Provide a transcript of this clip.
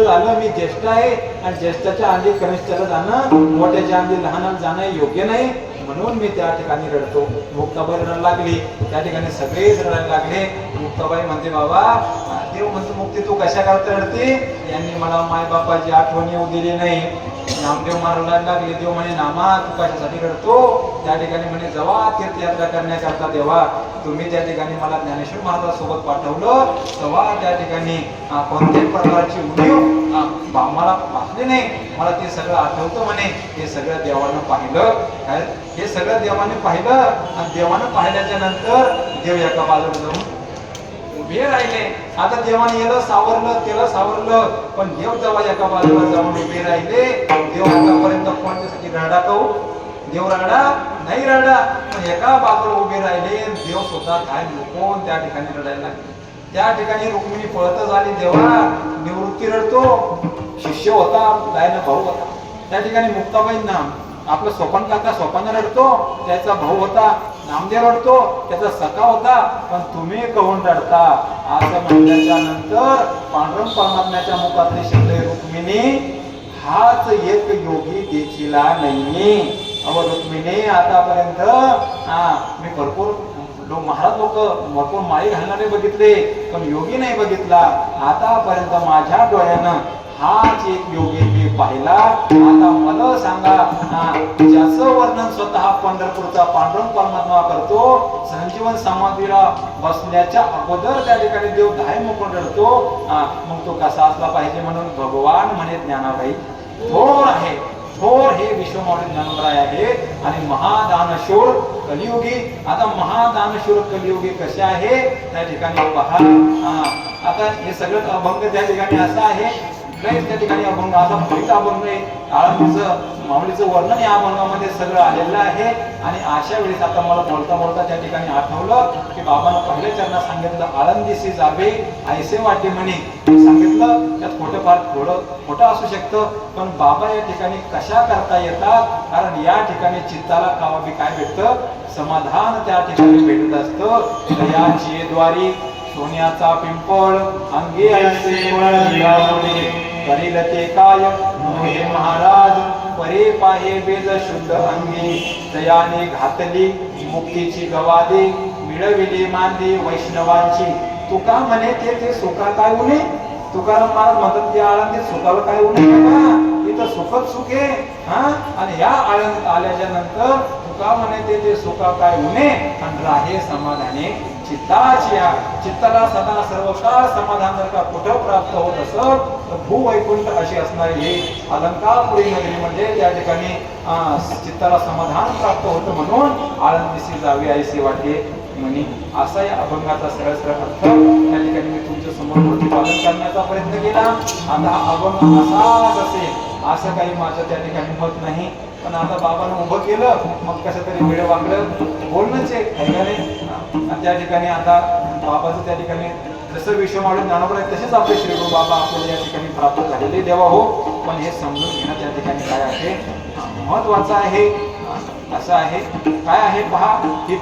झालं मी ज्येष्ठ आहे आणि ज्येष्ठाच्या आधी कनिष्ठाला जाणं मोठ्याच्या आधी लहानाला जाणं योग्य नाही. म्हणून मी त्या ठिकाणी रडतो. मुक्ताबाई रडायला लागली, त्या ठिकाणी सगळेच रडायला लागले. मुक्ताबाई म्हणते, बाबा देव म्हणतो, मुक्ती तू कशा करता रडते? यांनी मला मायबापाची आठवण येऊ दिली नाही. नामदेव मारायला लागले. देव म्हणे, नामा तू कशासाठी रडतो? त्या ठिकाणी म्हणे, जेव्हा तीर्थयात्रा करण्याकरता देवा तुम्ही त्या ठिकाणी मला ज्ञानेश्वर महाराजांसोबत पाठवलं, तेव्हा त्या ठिकाणी कोणत्याही प्रकारची उणीव मला वाचली नाही. मला ते सगळं आठवतं म्हणे. हे सगळं देवानं पाहिलं. हे सगळं देवाने पाहिलं आणि देवानं पाहिल्याच्या नंतर देव एका बाजूला जाऊन उभे राहिले. आता देवाने याला सावरलं, त्याला सावरलं, पण देव जेव्हा एका बाजूला जाऊन उभे राहिले, देव आतापर्यंत कोणत्यासाठी रडा कहू? देव रडा नाही रडा, पण एका बाजूला उभे राहिले. देव स्वतः काय लुकून त्या ठिकाणी रडायला लागले. त्या ठिकाणी रुक्मिणी पळतच आली. देवा निवृत्ती रडतो, शिष्य होता, लायना भाऊ होता. त्या ठिकाणी मुक्ताबाईंना आपलं सोपान काका सोपान रडतो, त्याचा भाऊ होता नामदेव रडतो, त्याचा सखा होता, पण तुम्ही कहून रडता? असं म्हणल्याच्या नंतर पांडुरंग परमात्म्याच्या मुखातले शब्द, रुक्मिणी हाच एक योगी देखिला नाही. अव रुक्मिणी आतापर्यंत मी भरपूर महाराज लोक भरपूर माळी घालणारे बघितले, पण योगी नाही बघितला. आतापर्यंत माझ्या डोळ्यानं हाच एक योगी मी पाहिला. आता मला सांगा, ज्याचं वर्णन स्वतः पंढरपूरचा पांडुरंग परमात्मा करतो, संजीवन समाधीला बसण्याच्या अगोदर त्या ठिकाणी देव धाय मोकून रडतो, मग तो कसा असला पाहिजे? म्हणून भगवान म्हणे ज्ञानाबाई थोर आहे. थोर हे विश्वमावली ज्ञानराय आहे आणि महादानशूर कलियुगी. आता महादानशूर कलियुगी कसे आहे त्या ठिकाणी पहा. आता हे सगळं अभंग त्या ठिकाणी असं आहे, त्या ठिकाणी अभंग असा फलित अभंग आहे. आळंदीचं माऊलीचं वर्णन या अभंगामध्ये सगळं आलेलं आहे. आणि अशा वेळेस आता मला बोलता बोलता त्या ठिकाणी आठवलं की बाबांना पहिल्या चरणात सांगितलं, आळंदीसी जावे ऐसे वाटे म्हणे. सांगितलं त्यात खोटंफार थोडं खोटं असू शकतं, पण बाबा या ठिकाणी कशा करता येतात? कारण या ठिकाणी चित्ताला कावाबी काय भेटतं? समाधान त्या ठिकाणी भेटत असतं. दयाची द्वारी सोन्याचा पिंपळ अंगी ऐसे करील ते काय मोहे महाराज परे पाहे बेज शुद्ध अंगी. दयाने घातली मुक्तीची गवादी मिळविली मांदी वैष्णवांची. तुका म्हणे ते सुखा काय उणे? तुकाराम महाराज म्हणतात की आळंदीत सुखाला काय उणे का? इथं सुखच सुख आहे. आणि या आळंदीत आल्याच्या नंतर तुका म्हणे ते सुखा काय उणे आणि राहे समाधाने चित्ताची. चित्ताला सदा सर्व काळ समाधान जर का कुठं प्राप्त होत असत तर भूवैकुंठ अशी असणारी हे अलंकारपुरी नगरीमध्ये त्या ठिकाणी चित्ताला समाधान प्राप्त होतं. म्हणून आळंदीसी जावे ऐसे वाटे म्हणे. असा या अभंगाचा सरळ सरळ अर्थ त्या ठिकाणी मी तुमच्या समोर प्रतिपादन करण्याचा प्रयत्न केला. आता हा अभंग असाच असेल असं काही माझं त्या ठिकाणी होत नाही, पण आता बाबांना उभं केलं मग कसं तरी वेळ वागलं बोलणंच आहे. त्या ठिकाणी आता बाबाचं त्या ठिकाणी जसं विश्वमावली ज्ञानोबा आहे तसेच आपले श्रीगुरु बाबा आपल्याला या ठिकाणी प्राप्त झालेले देवा हो. पण हे समजून घेणं त्या ठिकाणी काय आहे महत्वाचं आहे. असं आहे काय आहे पहा. ही